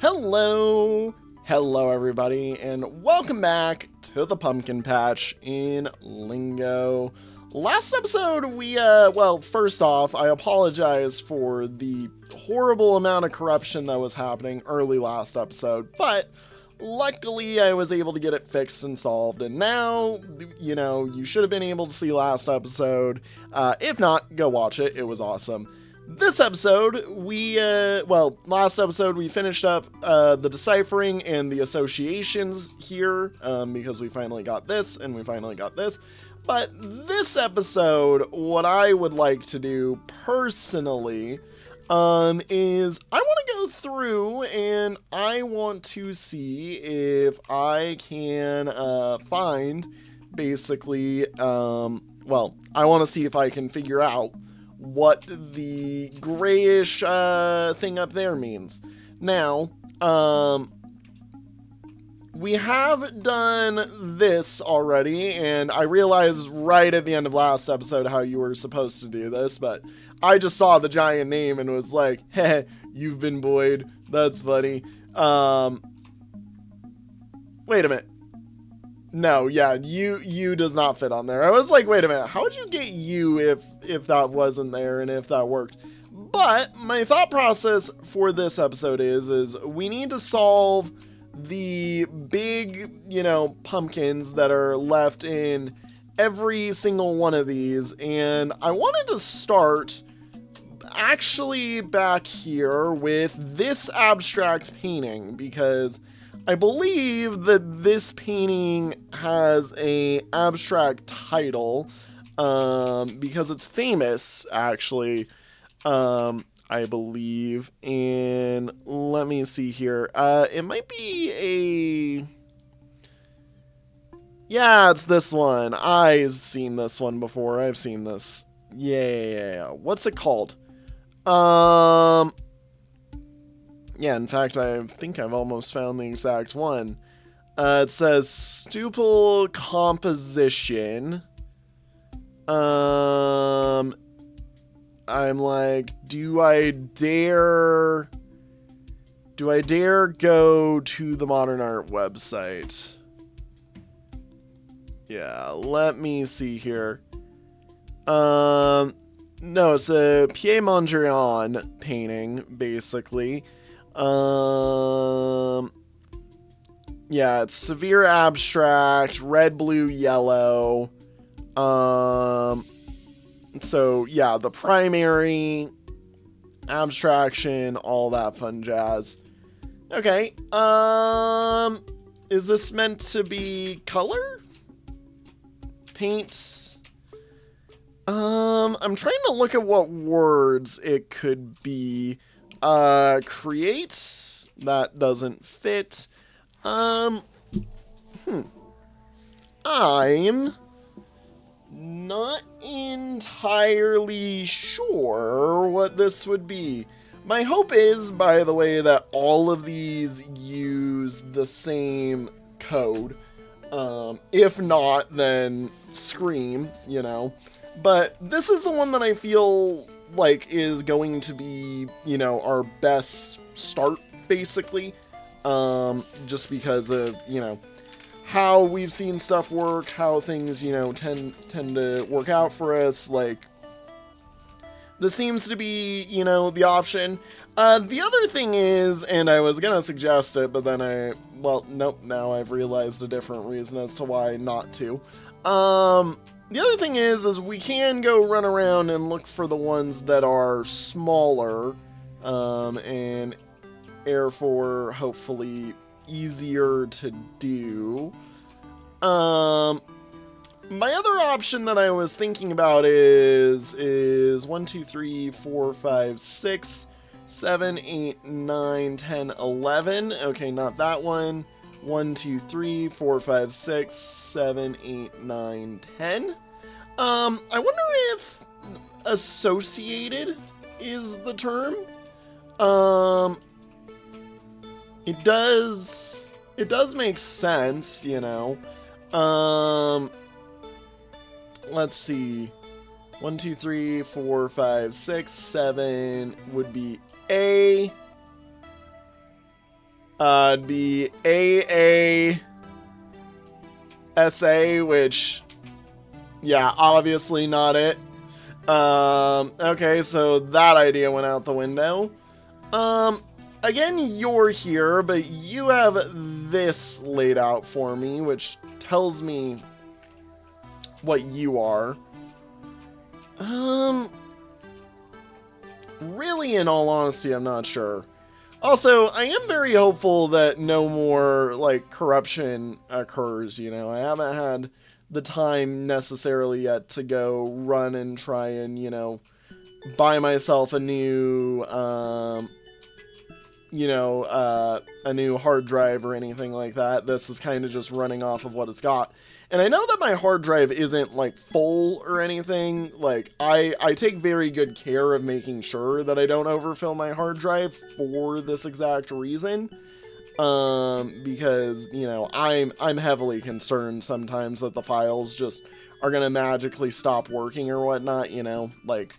Hello everybody, and welcome back to the Pumpkin Patch in Lingo. Last episode, first off, I apologize for the horrible amount of corruption that was happening early last episode, but luckily I was able to get it fixed and solved, and now, you should have been able to see last episode. If not, go watch it, it was awesome. This episode, last episode we finished up the deciphering and the associations here, because we finally got this and we finally got this. But this episode, what I would like to do personally, is I want to go through and I want to see if I can find basically, I want to see if I can figure out what the grayish thing up there means. Now, we have done this already, and I realized right at the end of last episode how you were supposed to do this, but I just saw the giant name and was like, heh, you've been buoyed. That's funny. Wait a minute. No, yeah, you does not fit on there. I was like, wait a minute, how would you get you if that wasn't there and if that worked? But my thought process for this episode is we need to solve the big, pumpkins that are left in every single one of these. And I wanted to start actually back here with this abstract painting because I believe that this painting has a abstract title, because it's famous, actually, I believe, and let me see here, it might be yeah, it's this one. I've seen this one before, I've seen this, yeah, what's it called? Yeah, in fact, I think I've almost found the exact one. It says stupil composition. I'm like, do I dare go to the Modern Art website? Yeah, let me see here. No, it's a Pied Mondrian painting, basically. Yeah, it's severe abstract, red, blue, yellow. So yeah, the primary abstraction, all that fun jazz. Okay, is this meant to be color? Paint? I'm trying to look at what words it could be. Create, that doesn't fit. I'm not entirely sure what this would be. My hope is, by the way, that all of these use the same code. If not, then scream, But this is the one that I feel like is going to be, our best start, basically. Just because of, how we've seen stuff work, how things, tend to work out for us. Like, this seems to be, the option. The other thing is, and I was gonna suggest it, but then nope, now I've realized a different reason as to why not to. The other thing is we can go run around and look for the ones that are smaller, and therefore hopefully easier to do. My other option that I was thinking about is 1, 2, 3, 4, 5, 6, 7, 8, 9, 10, 11. Okay, not that one. 1, 2, 3, 4, 5, 6, 7, 8, 9, 10. I wonder if associated is the term. It does make sense, let's see. 1, 2, 3, 4, 5, 6, 7 would be A. It'd be AASA, which, yeah, obviously not it. Okay, so that idea went out the window. Again, you're here, but you have this laid out for me, which tells me what you are. Really, in all honesty, I'm not sure. Also, I am very hopeful that no more, like, corruption occurs, you know. I haven't had the time necessarily yet to go run and try and, you know, buy myself a new, a new hard drive or anything like that. This is kind of just running off of what it's got. And I know that my hard drive isn't, like, full or anything. Like, I take very good care of making sure that I don't overfill my hard drive for this exact reason. Because, you know, I'm heavily concerned sometimes that the files just are gonna magically stop working or whatnot, you know? Like,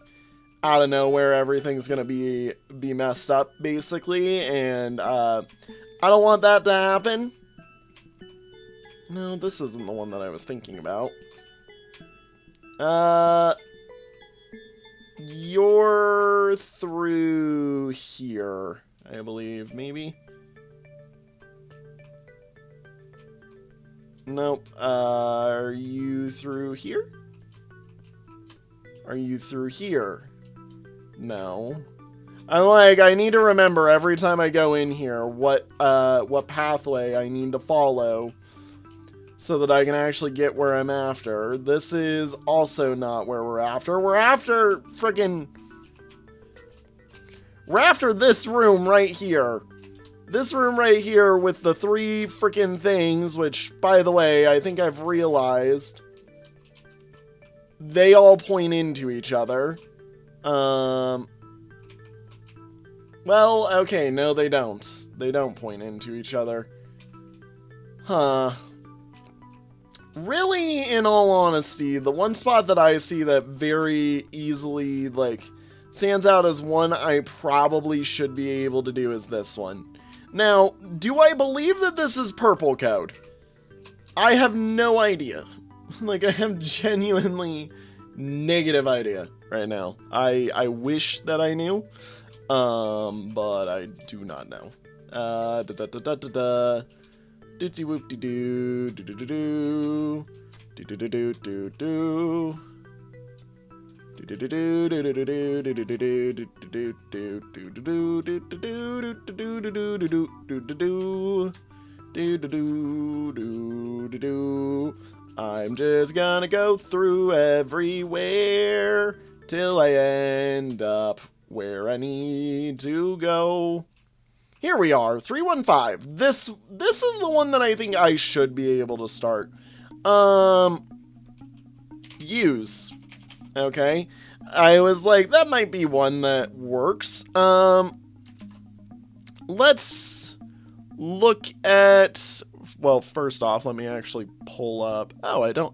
out of nowhere, everything's gonna be messed up, basically, and, I don't want that to happen. No, this isn't the one that I was thinking about. You're through here, I believe, maybe? Nope. Are you through here? Are you through here? No. I need to remember every time I go in here what pathway I need to follow so that I can actually get where I'm after. This is also not where we're after. We're after this room right here. This room right here with the 3 freaking things, which, by the way, I think I've realized they all point into each other. Well, okay, no, they don't. They don't point into each other. Huh. Really, in all honesty, the one spot that I see that very easily, like, stands out as one I probably should be able to do is this one. Now, do I believe that this is purple code? I have no idea. Like, I have genuinely negative idea right now. I wish that I knew, but I do not know. Doopty whoopty doo doo doo doo doo doo doo doo doo. I'm just gonna go through everywhere till I end up where I need to go. Here we are, 315. This is the one that I think I should be able to start. Use. Okay. I was like, that might be one that works. Let's look at, well, first off, let me actually pull up. Oh, I don't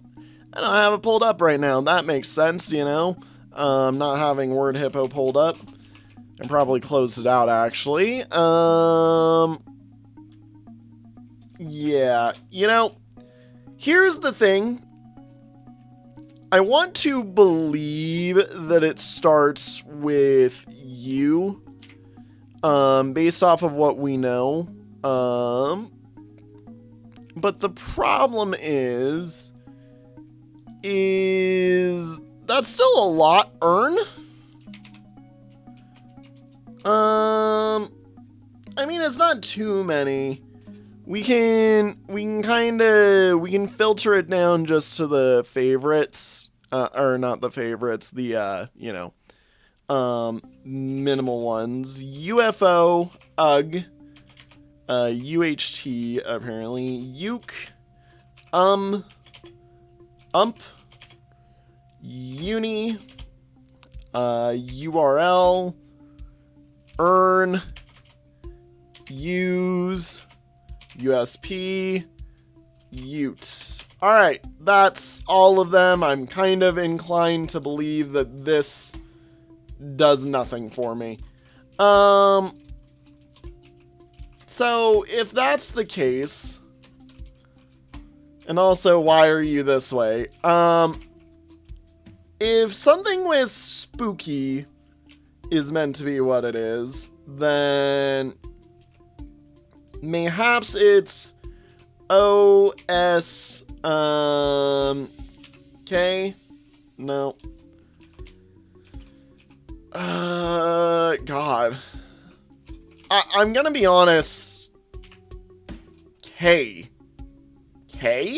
have it pulled up right now. That makes sense, you know. Not having Word Hippo pulled up. I probably closed it out, actually. Yeah, you know, here's the thing. I want to believe that it starts with you, based off of what we know. But the problem is that's still a lot earn. I mean, it's not too many. We can filter it down just to the favorites, or not the favorites, the, minimal ones. UFO, UG, UHT, apparently, Uke, UMP, Uni, URL, earn, use, USP, Ute. Alright, that's all of them. I'm kind of inclined to believe that this does nothing for me. So, if that's the case, and also, why are you this way? If something with spooky is meant to be what it is, then mayhaps it's O-S, K? No. God. I'm gonna be honest. K. K?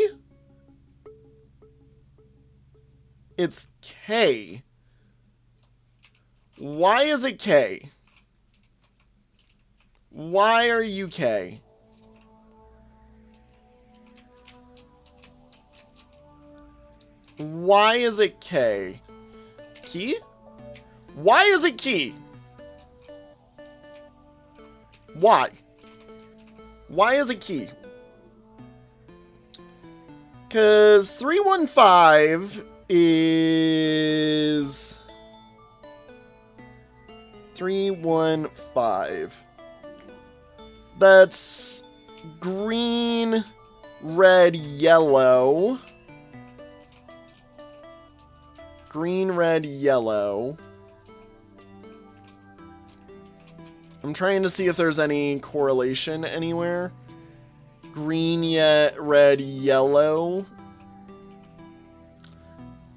It's K. Why is it K? Why are you K? Why is it K? Key? Why is it key? Why? Why is it key? Because 315 is... 315. That's green, red, yellow. Green, red, yellow. I'm trying to see if there's any correlation anywhere. Green, red, yellow.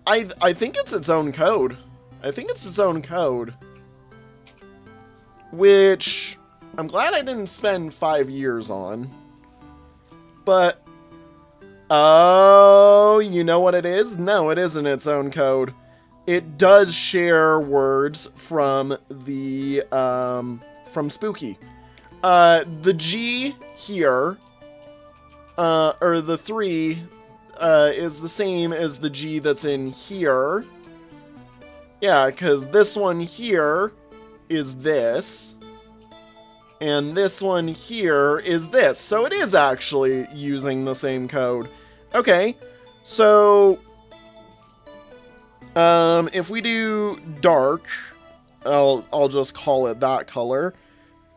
I think it's its own code. I think it's its own code. Which I'm glad I didn't spend 5 years on. But, oh, you know what it is? No, it isn't its own code. It does share words from the, from Spooky. The G here, or the 3, is the same as the G that's in here. Yeah, because this one here is this. And this one here is this. So it is actually using the same code. Okay, so if we do dark, I'll just call it that color.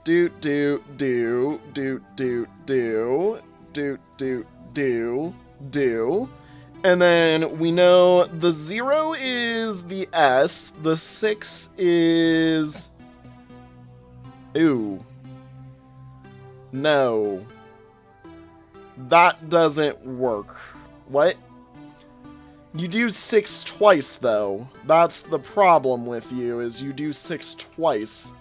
Do do do do do do do do do do. And then we know the 0 is the S, the 6 is... Ooh. No. That doesn't work. What? You do 6 twice, though. That's the problem with you, is you do 6 twice.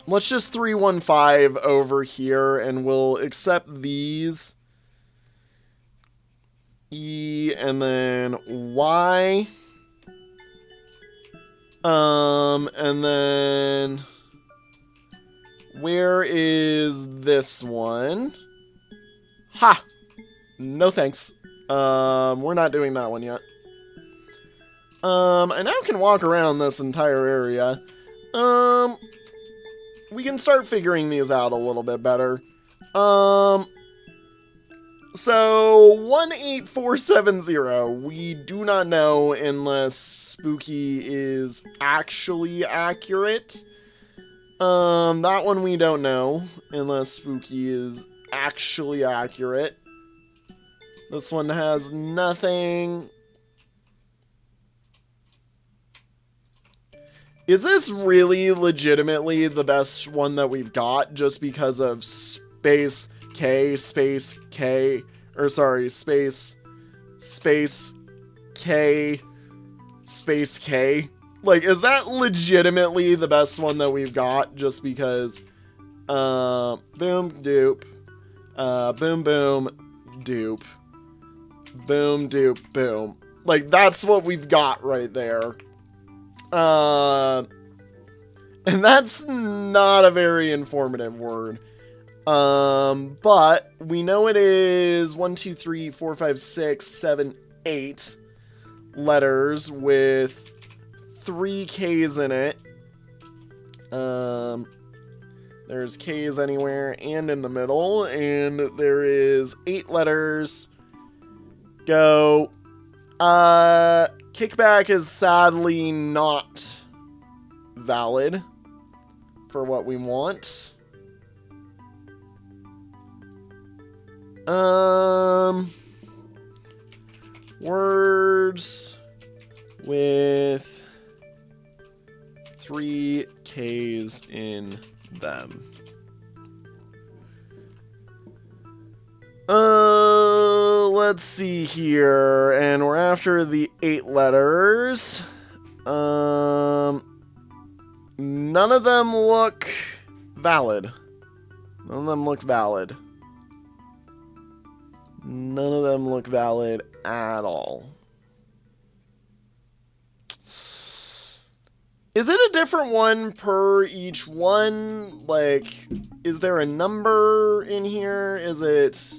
Let's just 315 over here, and we'll accept these. E, and then Y. And then... Where is this one? Ha! No thanks. We're not doing that one yet. I now can walk around this entire area. We can start figuring these out a little bit better. So 18470, we do not know unless Spooky is actually accurate. That one we don't know unless Spooky is actually accurate. This one has nothing. Is this really legitimately the best one that we've got just because of space K, space K, or sorry, space K, space K? Like, is that legitimately the best one that we've got just because, boom, doop, boom, boom, doop, boom, doop, boom. Like, that's what we've got right there. And that's not a very informative word. But we know it is 1, 2, 3, 4, 5, 6, 7, 8 letters with 3 K's in it. There's K's anywhere and in the middle, and there is 8 letters. Go. Kickback is sadly not valid. for what we want. Words with 3 Ks in them. Let's see here, and we're after the 8 letters. None of them look valid. None of them look valid. None of them look valid at all. Is it a different one per each one? Like, is there a number in here? Is it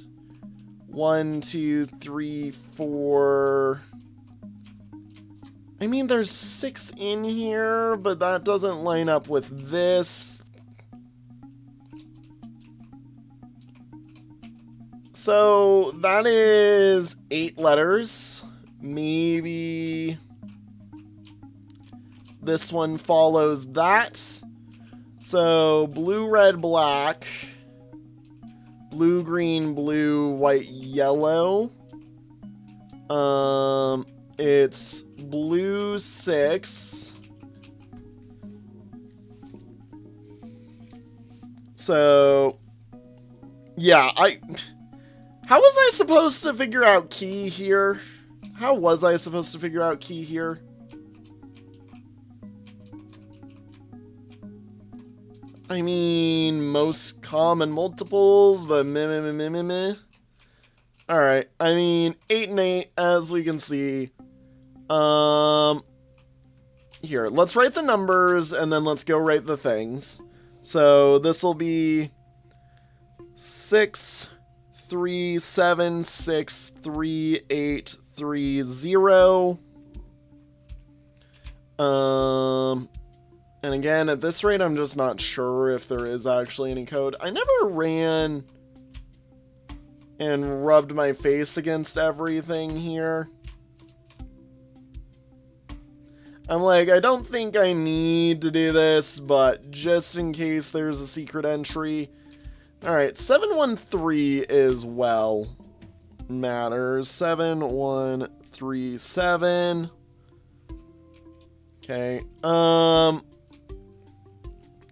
1, 2, 3, 4? I mean, there's 6 in here, but that doesn't line up with this. So that is 8 letters. Maybe this one follows that. So blue, red, black. Blue, green, blue, white, yellow. It's blue 6. So, yeah, how was I supposed to figure out key here? How was I supposed to figure out key here? I mean, most common multiples, but meh. Alright, I mean, 8 and 8, as we can see. Here, let's write the numbers, and then let's go write the things. So, this will be 6, 3, 7, 6, 3, 8, 3, 0. And again, at this rate, I'm just not sure if there is actually any code. I never ran and rubbed my face against everything here. I'm like, I don't think I need to do this, but just in case there's a secret entry. Alright, 713 is well matters. 7137. Okay.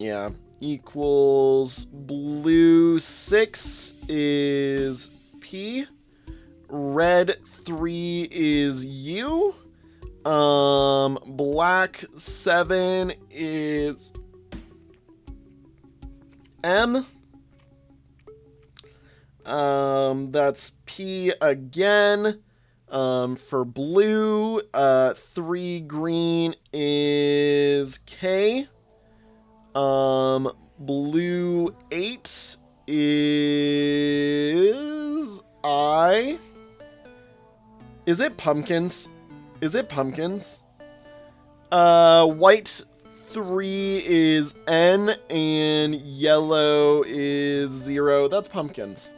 Yeah, equals blue 6 is P, red 3 is U, black 7 is M, that's P again. For blue, 3 green is K. Blue 8 is I. Is it pumpkins? Is it pumpkins? White 3 is N, and yellow is 0. That's pumpkins.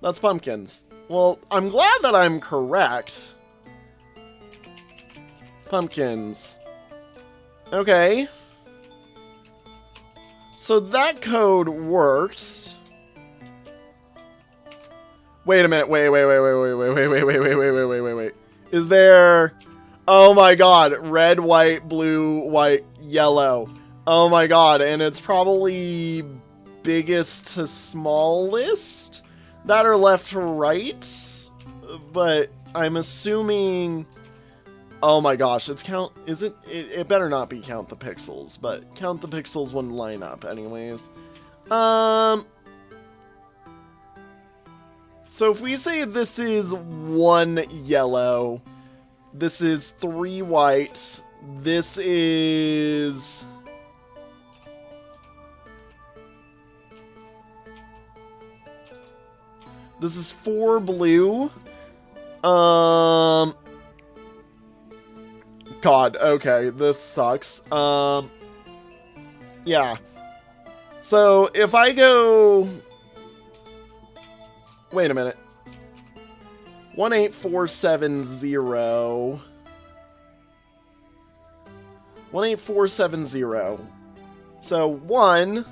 That's pumpkins. Well, I'm glad that I'm correct. Pumpkins. Okay. So that code works. Wait a minute. Wait. Is there... Oh my god. Red, white, blue, white, yellow. Oh my god. And it's probably biggest to smallest that are left to right. But I'm assuming... Oh my gosh, it's count, is it? It better not be count the pixels, but count the pixels wouldn't line up anyways. So if we say this is 1 yellow, this is 3 white, this is... This is 4 blue. God, okay, this sucks. Yeah. So, if I go... Wait a minute. 18470. 18470. So 1,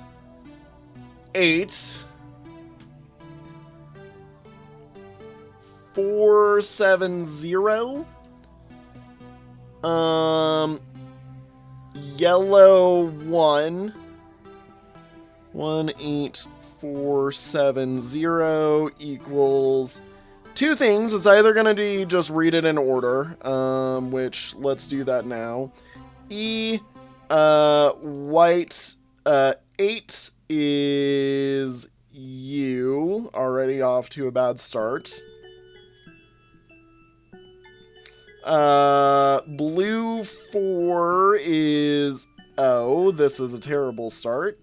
8, 4, 7, 0. Yellow 1. 1, 8, 4, 7, 0 equals two things. It's either going to be just read it in order, which let's do that now. White 8 is U. Already off to a bad start. Blue 4 is O. This is a terrible start.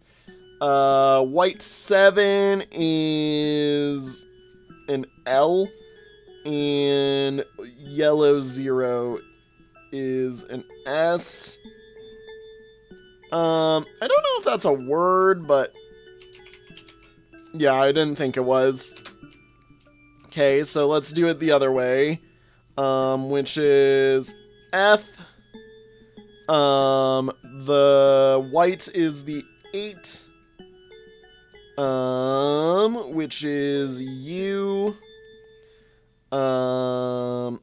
White 7 is an L. And yellow 0 is an S. I don't know if that's a word, but yeah, I didn't think it was. Okay, so let's do it the other way. Which is F. The white is the 8. Which is U. The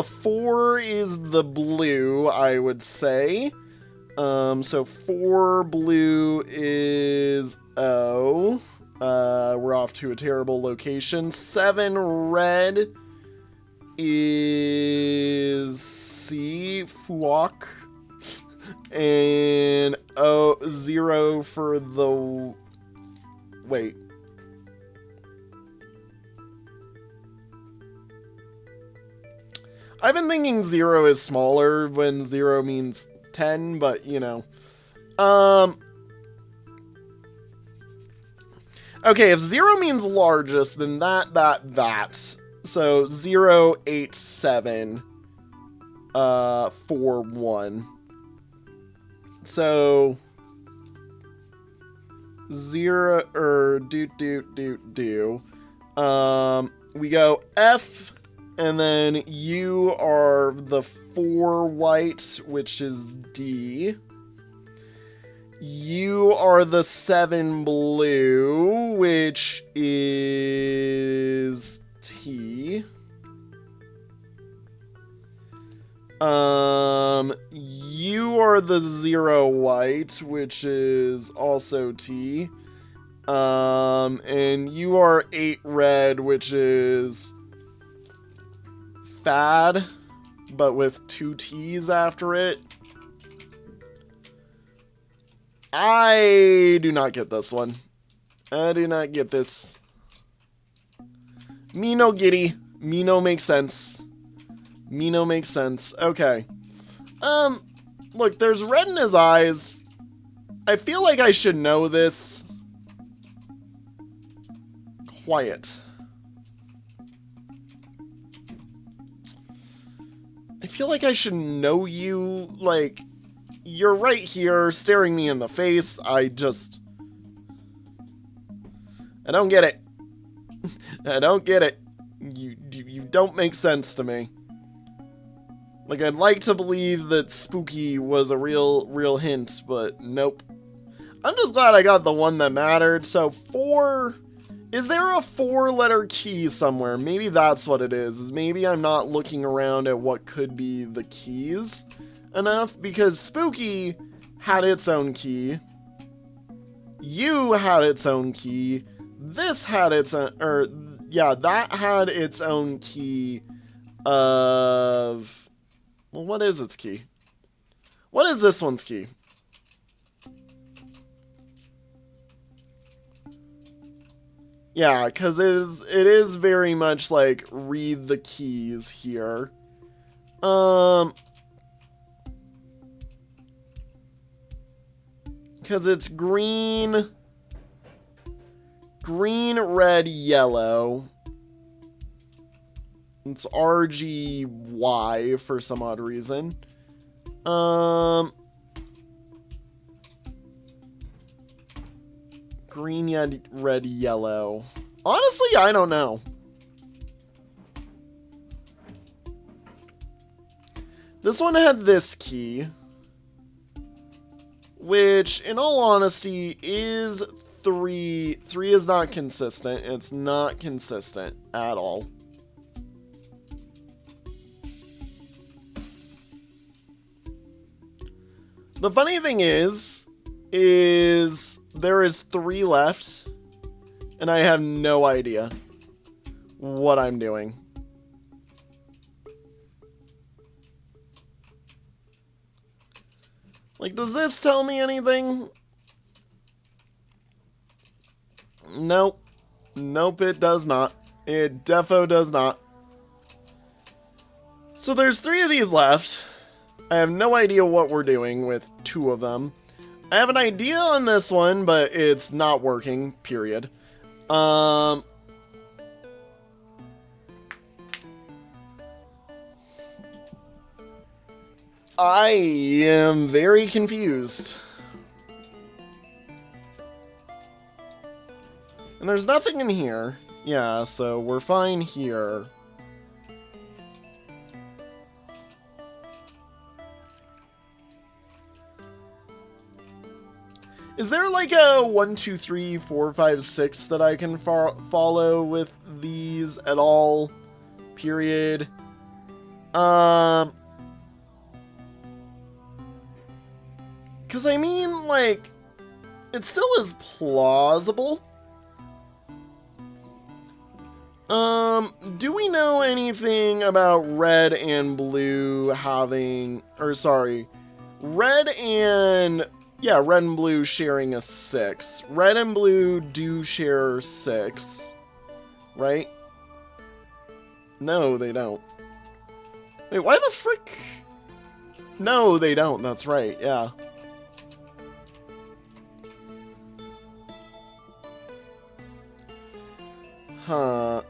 4 is the blue, I would say. So 4 blue is O. We're off to a terrible location. 7 red is C, Fuok. And 0 for the... Wait. I've been thinking 0 is smaller when 0 means 10, but, you know. Okay, if 0 means largest, then that. So 0, 8, 7, 4, 1. So 0 or we go F, and then U are the 4 white, which is D. You are the 7 blue, which is T. You are the 0 white, which is also T. And you are 8 red, which is Fad, but with 2 T's after it. I do not get this one. I do not get this. Me no giddy. Me no makes sense. Me no makes sense. Okay. Look, there's red in his eyes. I feel like I should know this. Quiet. I feel like I should know you, like... You're right here, staring me in the face. I don't get it. I don't get it. You don't make sense to me. Like, I'd like to believe that spooky was a real hint, but nope. I'm just glad I got the one that mattered. So 4, is there a 4-letter key somewhere? Maybe that's what it is maybe I'm not looking around at what could be the keys enough, because spooky had its own key. You had its own key. This had its own, that had its own key of, well, what is its key? What is this one's key? Yeah, because it is very much like read the keys here. Because it's green, red, yellow. It's RGY for some odd reason. Green, red, yellow. Honestly, I don't know. This one had this key, which, in all honesty, is 3. 3 is not consistent. It's not consistent at all. The funny thing is there is 3 left, and I have no idea what I'm doing. Like, does this tell me anything? Nope. Nope, it does not. It defo does not. So there's 3 of these left. I have no idea what we're doing with 2 of them. I have an idea on this one, but it's not working, period. I am very confused. And there's nothing in here. Yeah, so we're fine here. Is there like a 1, 2, 3, 4, 5, 6 that I can follow with these at all? Period. Because I mean, like, it still is plausible. Do we know anything about red and blue having, or sorry, red and blue sharing a 6. Red and blue do share 6, right? No, they don't. Wait, why the frick? No, they don't, that's right, yeah. Huh.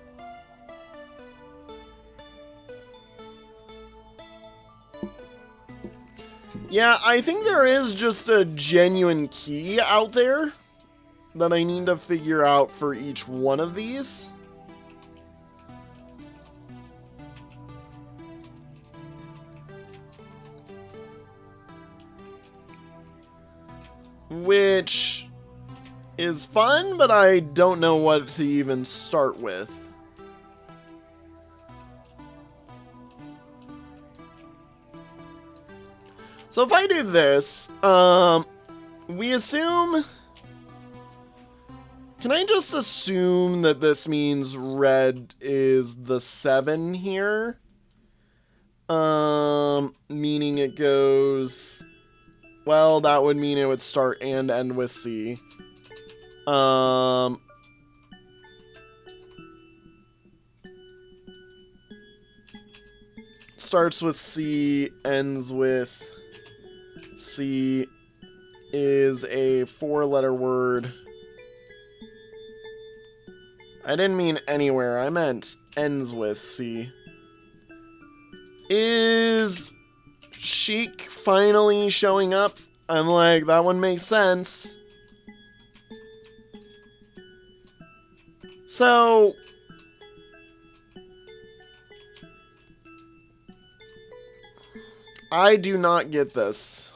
Yeah, I think there is just a genuine key out there that I need to figure out for each one of these. Which is fun, but I don't know what to even start with. So if I do this, we assume... Can I just assume that this means red is the 7 here? Meaning it goes... Well, that would mean it would start and end with C. Starts with C, ends with C, is a 4-letter word. I didn't mean anywhere, I meant ends with C. Is Chic finally showing up? I'm like, that one makes sense. So... I do not get this.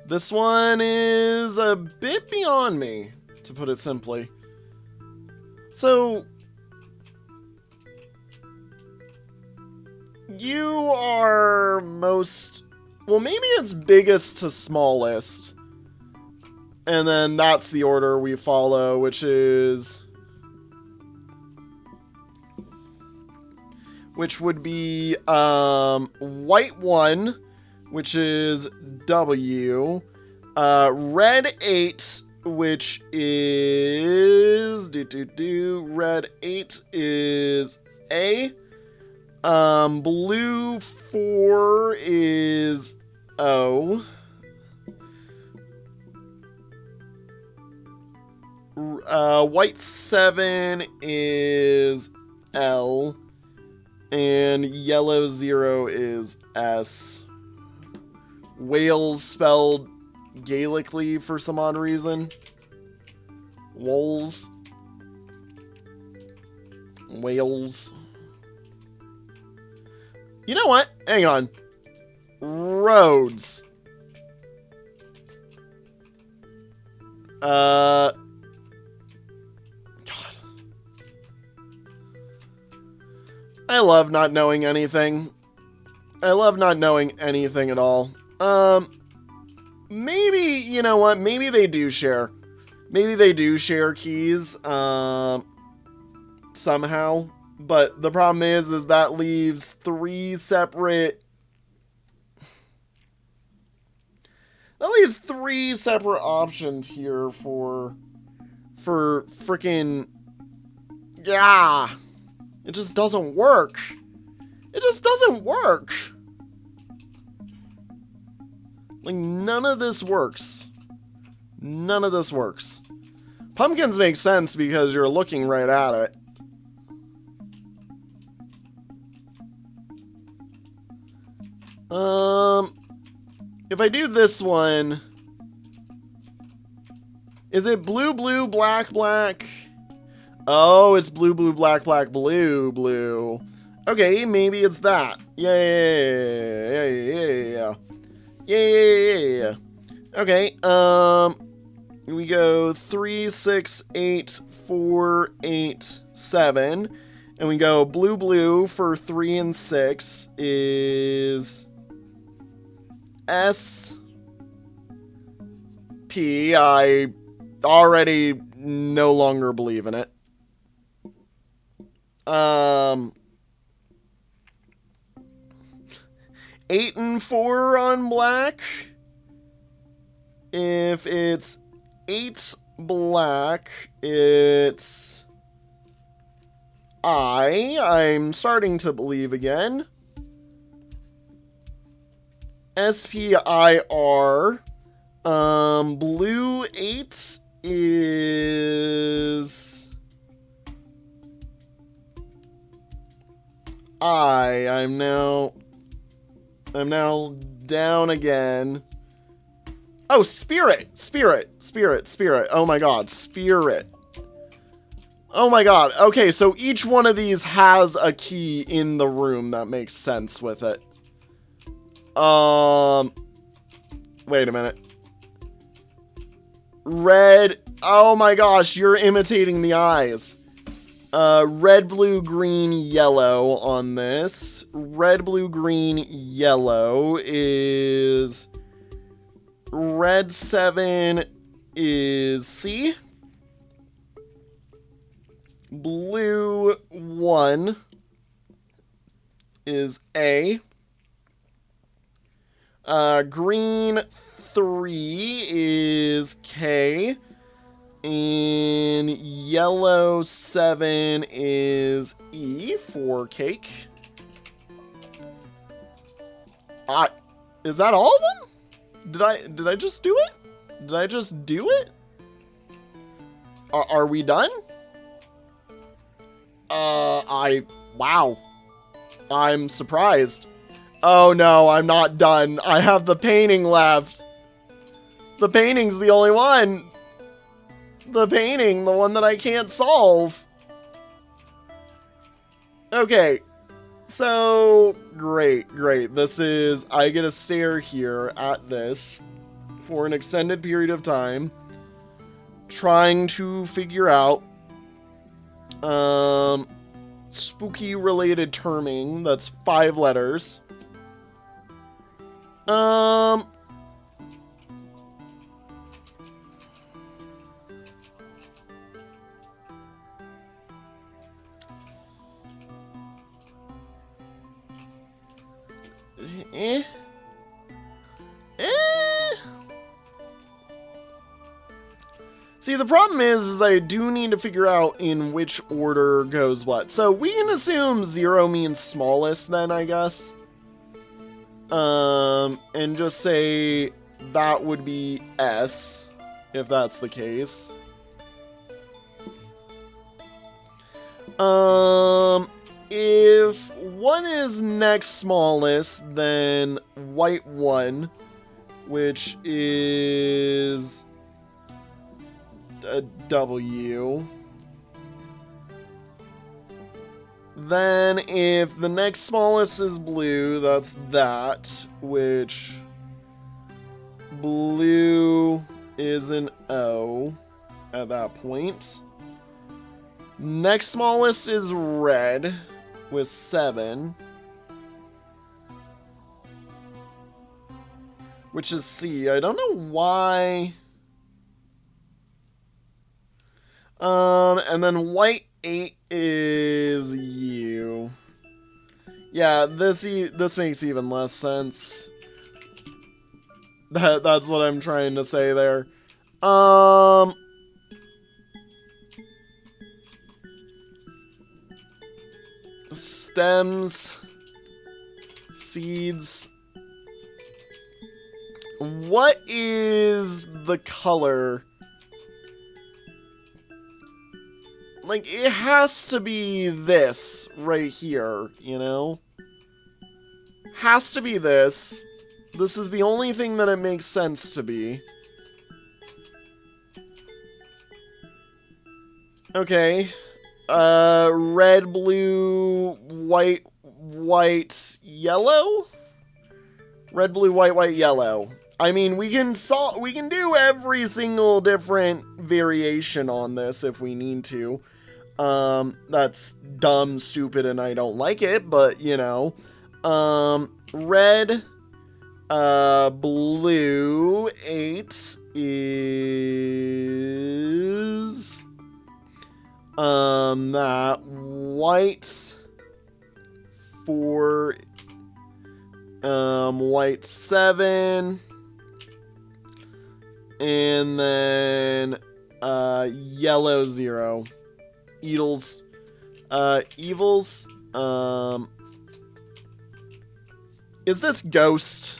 This one is a bit beyond me, to put it simply. So... You are most... Well, maybe it's biggest to smallest. And then that's the order we follow, which is... Which would be white 1, which is W. Red 8, which is... Red 8 is A. Blue 4 is O. White 7 is L. And yellow 0 is S. Wales spelled Gaelically for some odd reason. Wols. Wales. You know what? Hang on. Roads. God. I love not knowing anything. I love not knowing anything at all. Maybe, you know what? Maybe they do share. Maybe they do share keys, somehow. But the problem is that leaves three separate options here for freaking, yeah. It just doesn't work. It just doesn't work. Like, none of this works. None of this works. Pumpkins make sense because you're looking right at it. If I do this one, is it blue, blue, black, black? Oh, it's blue, blue, black, black, blue, blue. Okay, maybe it's that. Yeah. Okay, we go 3, 6, 8, 4, 8, 7. And we go blue, blue for 3 and 6 is S, P. I already no longer believe in it. 8 and 4 on black. If it's 8 black, it's I'm starting to believe again. SPIR. Blue 8 is I'm now down again. Oh, spirit. Oh my god, spirit. Oh my god. Okay, so each one of these has a key in the room that makes sense with it. Wait a minute. Red. Oh my gosh, you're imitating the eyes. Red, blue, green, yellow on this. Red, blue, green, yellow is red 7 is C. Blue 1 is A. Green 3 is K. And yellow 7 is E for cake. Is that all of them? Did I just do it? Did I just do it? Are we done? Wow. I'm surprised. Oh no, I'm not done. I have the painting left. The painting's the only one. The painting, the one that I can't solve. Okay. So, great. This is, I get to stare here at this for an extended period of time, trying to figure out, spooky related terming, that's 5 letters. See, the problem is I do need to figure out in which order goes what. So we can assume 0 means smallest then, I guess. And just say that would be S, if that's the case. If 1 is next smallest, then white 1, which is a W. Then if the next smallest is blue, that's that, which blue is an O at that point. Next smallest is red with 7, which is C. I don't know why. And then white 8 is U. Yeah, this makes even less sense. That's what I'm trying to say there. Stems, seeds. What is the color? Like, it has to be this right here, you know? Has to be this. This is the only thing that it makes sense to be. Okay. Red, blue, white, yellow? Red, blue, white, yellow. I mean, we can do every single different variation on this if we need to. That's dumb, stupid, and I don't like it, but you know. Red, blue 8 is that white 4, white 7, and then yellow 0. Evils. Is this ghost?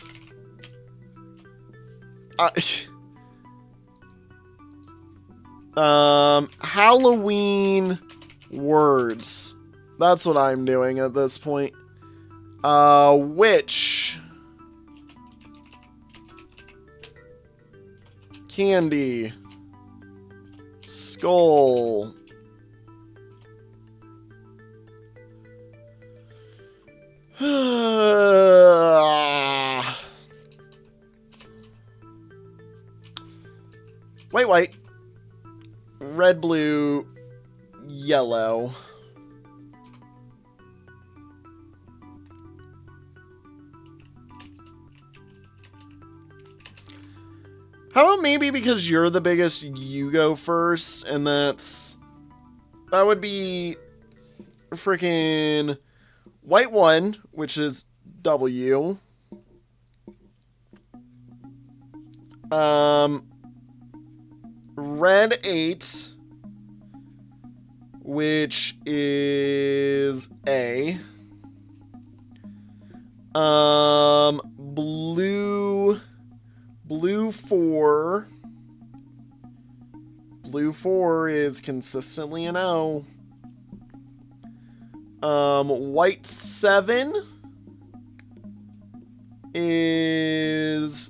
Halloween words. That's what I'm doing at this point. Witch. Candy. Skull. White. Red, blue, yellow. How about maybe because you're the biggest, you go first, and that would be freaking white 1, which is W. Red 8, which is A. Blue 4. Blue 4 is consistently an O. White 7 is...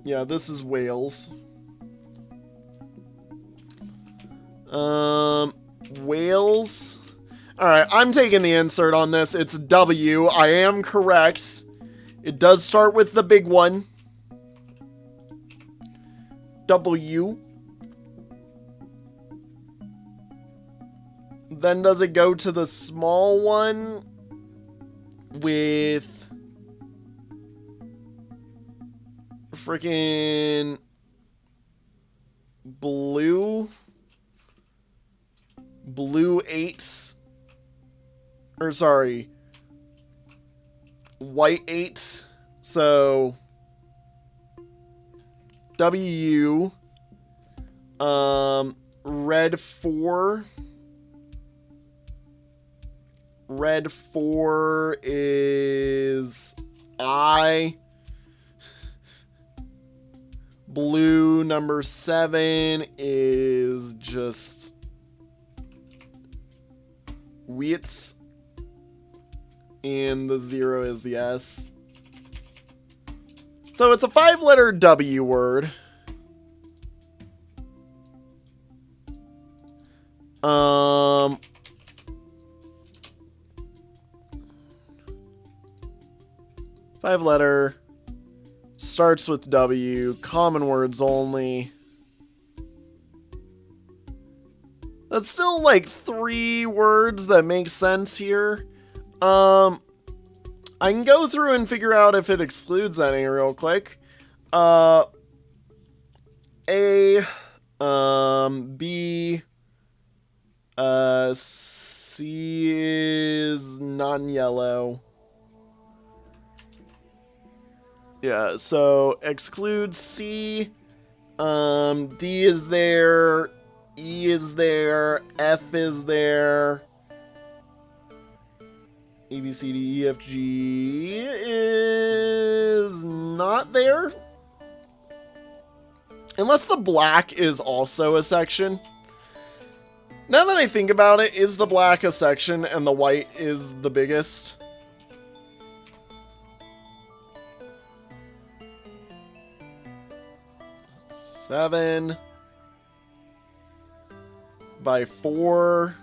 Yeah, this is Wales. Wales. Alright, I'm taking the insert on this. It's W. I am correct. It does start with the big one. W. Then does it go to the small one with freaking blue 8, or sorry, white 8, so W, red 4 is I. Blue number 7 is just Wheats. And the 0 is the S. So it's a 5-letter W word. Five-letter. Starts with W. Common words only. That's still like 3 words that make sense here. I can go through and figure out if it excludes any real quick. A, B, C is non-yellow. Yeah, so exclude C, D is there, E is there, F is there, A, B, C, D, E, F, G is not there. Unless the black is also a section. Now that I think about it, is the black a section and the white is the biggest? Seven by 4.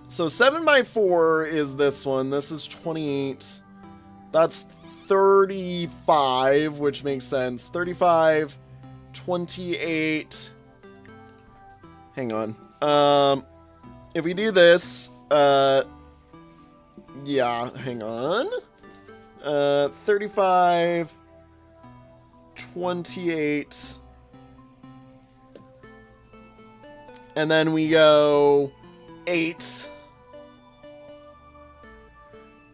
So 7 by 4 is this one. This is 28. That's 35, which makes sense. 35, 28. Hang on. If we do this, yeah, hang on. 35, 28. And then we go 8.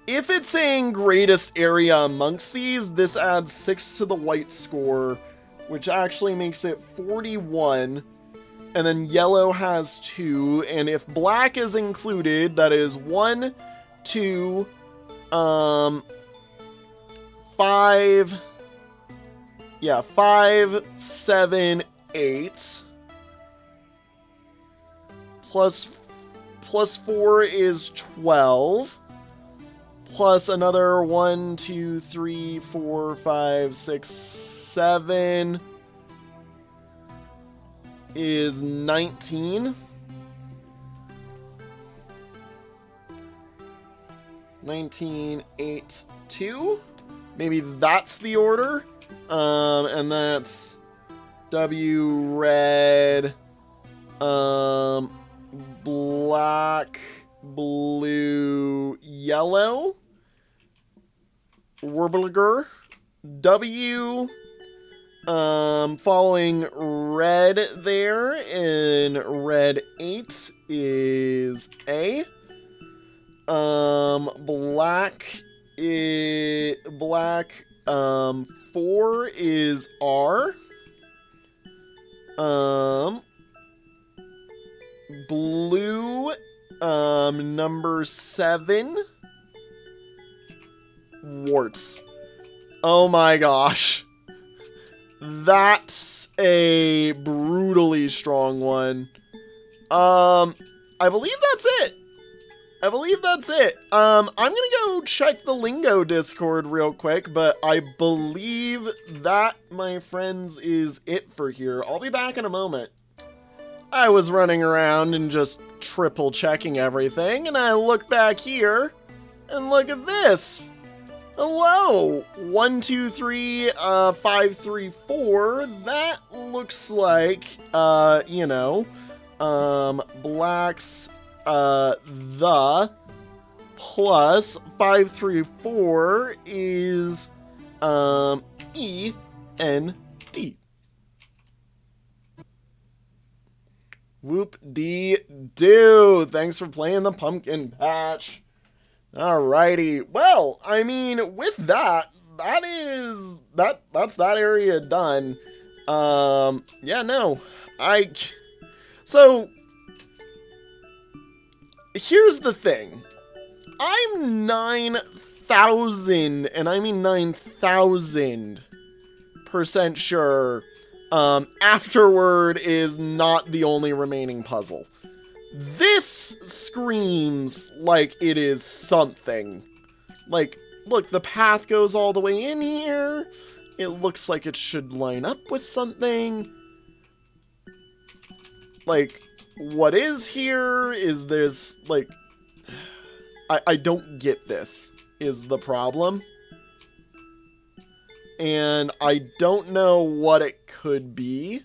If it's saying greatest area amongst these, this adds 6 to the white score, which actually makes it 41. And then yellow has 2. And if black is included, that is 1, 2, 5. Yeah, 5, 7, 8. Plus 4 is 12. Plus another 1, 2, 3, 4, 5, 6, 7 is 19. 19, 8, 2. Maybe that's the order. And that's W, red, black, blue, yellow. Wurbliger. W, following red there, and red 8 is A. Black 4 is R. Blue, number 7, warts. Oh my gosh. That's a brutally strong one. I believe that's it. I'm gonna go check the Lingo Discord real quick, but I believe that, my friends, is it for here. I'll be back in a moment. I was running around and just triple checking everything, and I look back here, and look at this. Hello, 1, 2, 3, 5, 3, 4. That looks like, blacks, the plus 5, 3, 4 is, E, N, D. Whoop-dee-doo. Thanks for playing the pumpkin patch. Alrighty. Well, I mean, with that, that's that area done. Yeah, no. So, here's the thing. I'm 9,000, and I mean 9,000% sure Afterward is not the only remaining puzzle. This screams like it is something. Like, look, the path goes all the way in here. It looks like it should line up with something. like, what is here? Is this, like, I don't get this, is the problem. And I don't know what it could be,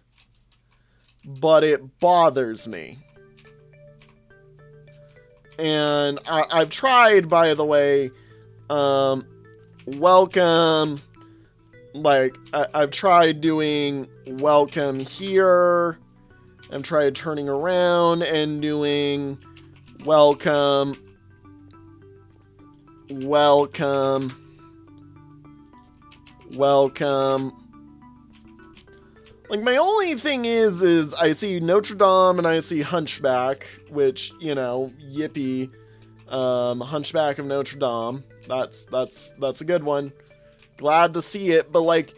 but it bothers me. And I've tried, by the way, welcome, like, I've tried doing welcome here. I've tried turning around and doing welcome, welcome, welcome. Like, my only thing is I see Notre Dame and I see Hunchback, which, you know, yippee, Hunchback of Notre Dame. That's a good one. Glad to see it, but, like,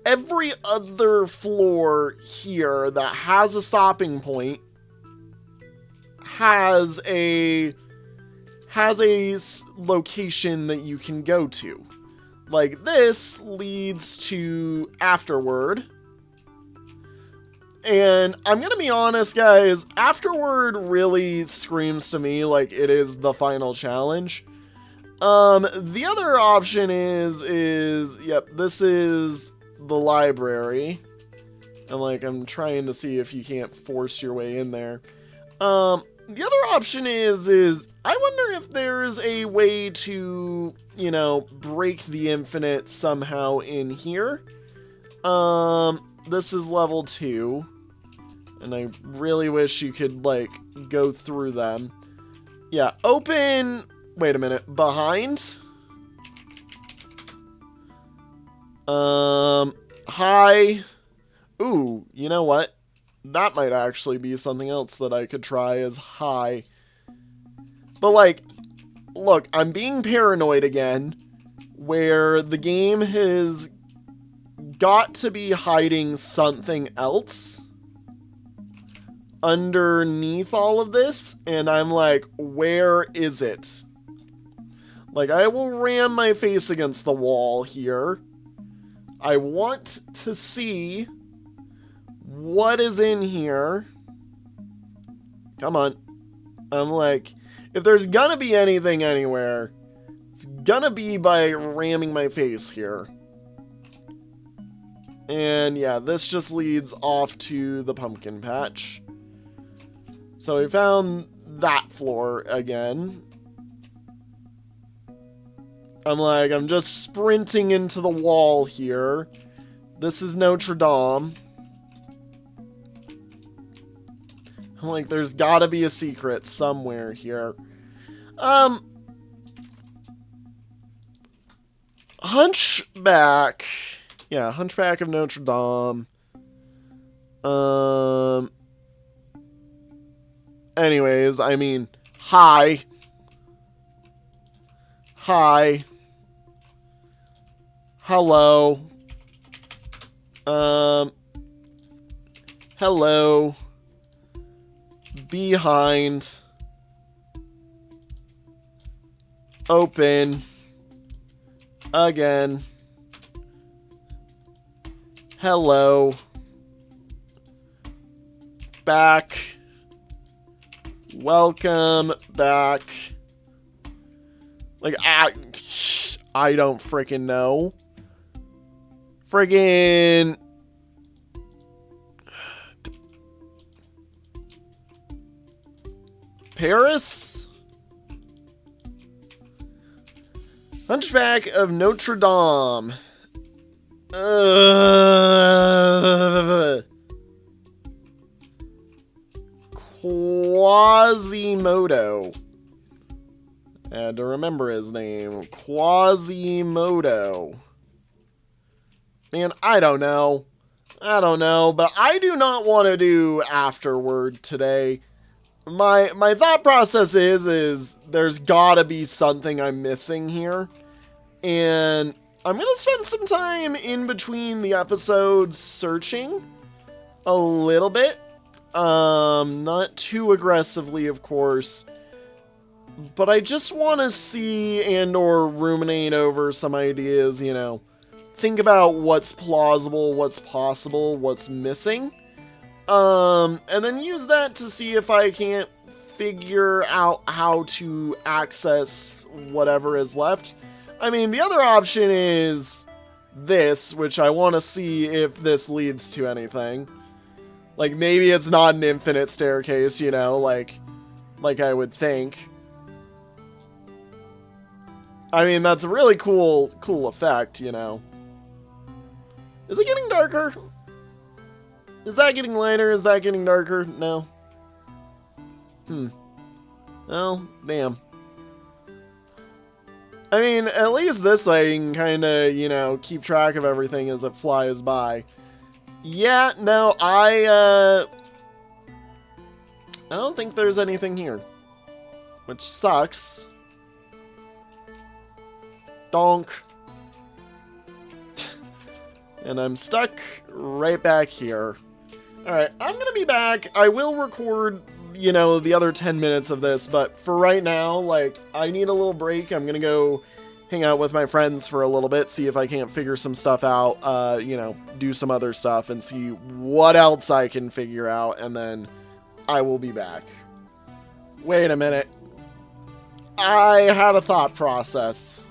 every other floor here that has a stopping point has a location that you can go to. Like, this leads to Afterward. And I'm gonna be honest, guys, Afterward really screams to me like it is the final challenge. The other option is, yep, this is the library. And, like, I'm trying to see if you can't force your way in there. The other option is I wonder if there's a way to, you know, break the infinite somehow in here. This is level 2. And I really wish you could, like, go through them. Yeah, open... Wait a minute. Behind? Hi. Ooh, you know what? That might actually be something else that I could try as hi. But, like, look, I'm being paranoid again, where the game has got to be hiding something else underneath all of this, and I'm like, where is it? Like, I will ram my face against the wall here. I want to see what is in here. Come on. I'm like, if there's gonna be anything anywhere, it's gonna be by ramming my face here. And yeah, this just leads off to the pumpkin patch. So we found that floor again. I'm like, I'm just sprinting into the wall here. This is Notre Dame. I'm like, there's gotta be a secret somewhere here. Hunchback. Yeah, Hunchback of Notre Dame. Anyways, I mean, hi. Hi. Hello. Hello. Behind. Open. Again. Hello. Back. Welcome back. Like, I don't freaking know. Friggin' Paris? Hunchback of Notre Dame. Quasimodo. I had to remember his name. Quasimodo. Man, I don't know. But I do not want to do Afterward today. My thought process is there's gotta be something I'm missing here. And I'm gonna spend some time in between the episodes searching a little bit. Not too aggressively, of course. But I just want to see and or ruminate over some ideas, you know. Think about what's plausible, what's possible, what's missing. And then use that to see if I can't figure out how to access whatever is left. I mean, the other option is this, which I want to see if this leads to anything. Like, maybe it's not an infinite staircase, you know, like I would think. I mean, that's a really cool effect, you know. Is it getting darker? Is that getting lighter? Is that getting darker? No. Well, damn. I mean, at least this way you can kind of, you know, keep track of everything as it flies by. Yeah, no, I don't think there's anything here. Which sucks. Donk. And I'm stuck right back here. Alright, I'm gonna be back. I will record, you know, the other 10 minutes of this, but for right now, like, I need a little break. I'm gonna go hang out with my friends for a little bit, see if I can't figure some stuff out, you know, do some other stuff and see what else I can figure out, and then I will be back. Wait a minute. I had a thought process.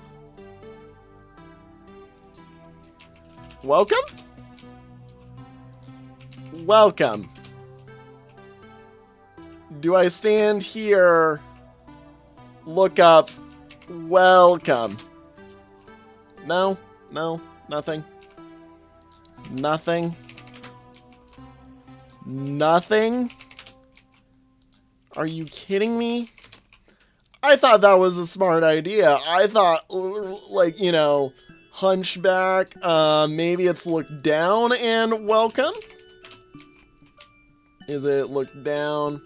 Welcome? Welcome. Do I stand here, look up, welcome? No, no, nothing. Nothing. Nothing? Are you kidding me? I thought that was a smart idea. I thought, like, you know, hunchback, maybe it's look down and welcome? Is it look down?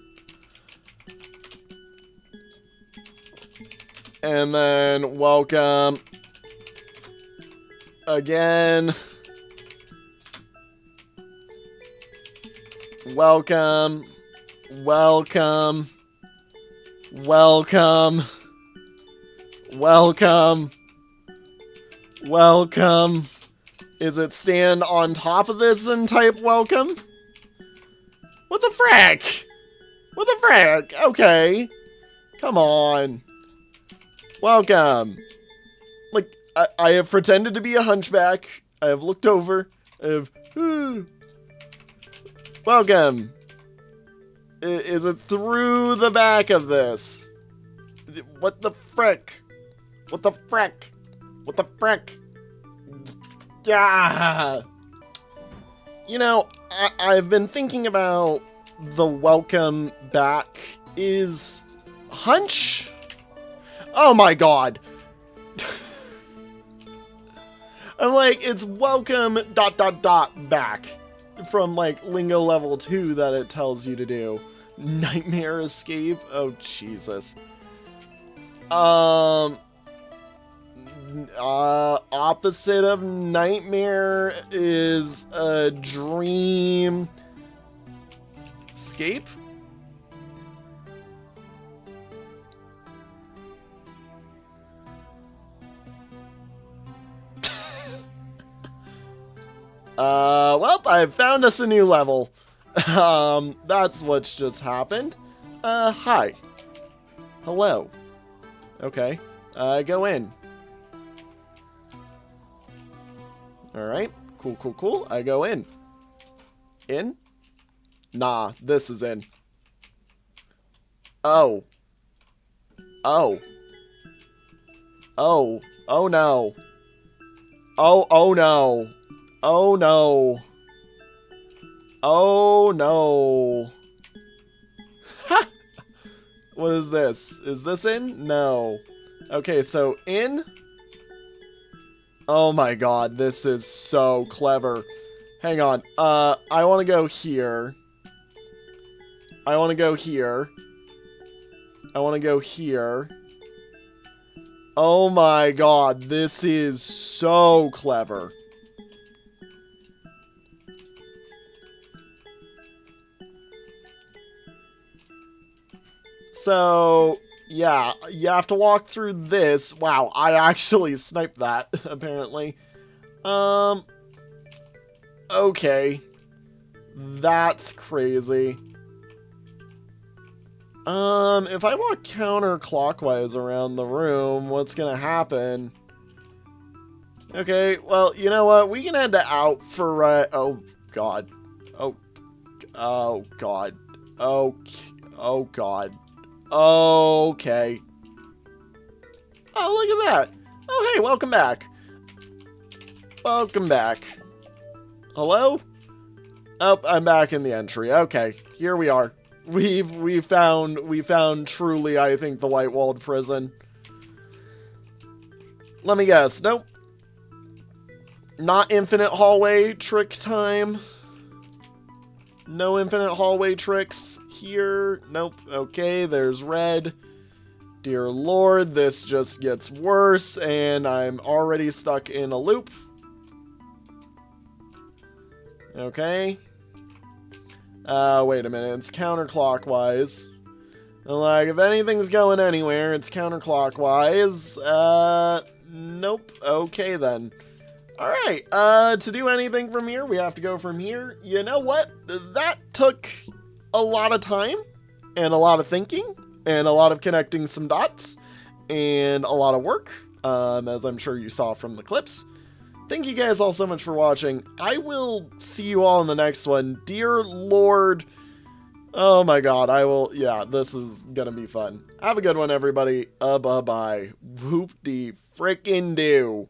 And then welcome. Again. Welcome. Welcome. Welcome. Welcome. Welcome. Is it stand on top of this and type welcome? What the frick? What the frick? Okay. Come on. Welcome. Like, I have pretended to be a hunchback. I have looked over. I have... Welcome. Is it through the back of this? What the frick? What the frick? What the frick? Yeah. You know, I've been thinking about the welcome back is hunch. Oh my god. I'm like, it's welcome ... back from like Lingo level 2 that it tells you to do. Nightmare escape? Oh Jesus. Opposite of nightmare is a dream escape? Well, I found us a new level. That's what's just happened. Hi. Hello. Okay. Go in. Alright. Cool, cool, cool. I go in. In? Nah, this is in. Oh. Oh. Oh. Oh no. Oh, oh no. Oh no. Oh no. Ha! What is this? Is this in? No. Okay, so in. Oh my god, this is so clever. Hang on. I want to go here. I want to go here. I want to go here. Oh my god, this is so clever. So, yeah, you have to walk through this. Wow, I actually sniped that, apparently. Okay. That's crazy. If I walk counterclockwise around the room, what's gonna happen? Okay, well, you know what? We can head to out for, oh, God. Oh, oh, God. Oh, oh, God. Okay. Oh, look at that. Oh, hey, welcome back. Welcome back. Hello? Oh, I'm back in the entry. Okay, here we are. We found truly, I think, the white-walled prison. Let me guess. Nope. Not infinite hallway trick time. No infinite hallway tricks here. Nope. Okay, there's red. Dear Lord, this just gets worse, and I'm already stuck in a loop. Okay. Wait a minute. It's counterclockwise. Like, if anything's going anywhere, it's counterclockwise. Nope. Okay, then. Alright, to do anything from here, we have to go from here. You know what? That took a lot of time, and a lot of thinking, and a lot of connecting some dots, and a lot of work, as I'm sure you saw from the clips. Thank you guys all so much for watching. I will see you all in the next one. Dear Lord. Oh my God, yeah, this is gonna be fun. Have a good one, everybody. Bye-bye. Whoop-de-frickin-do.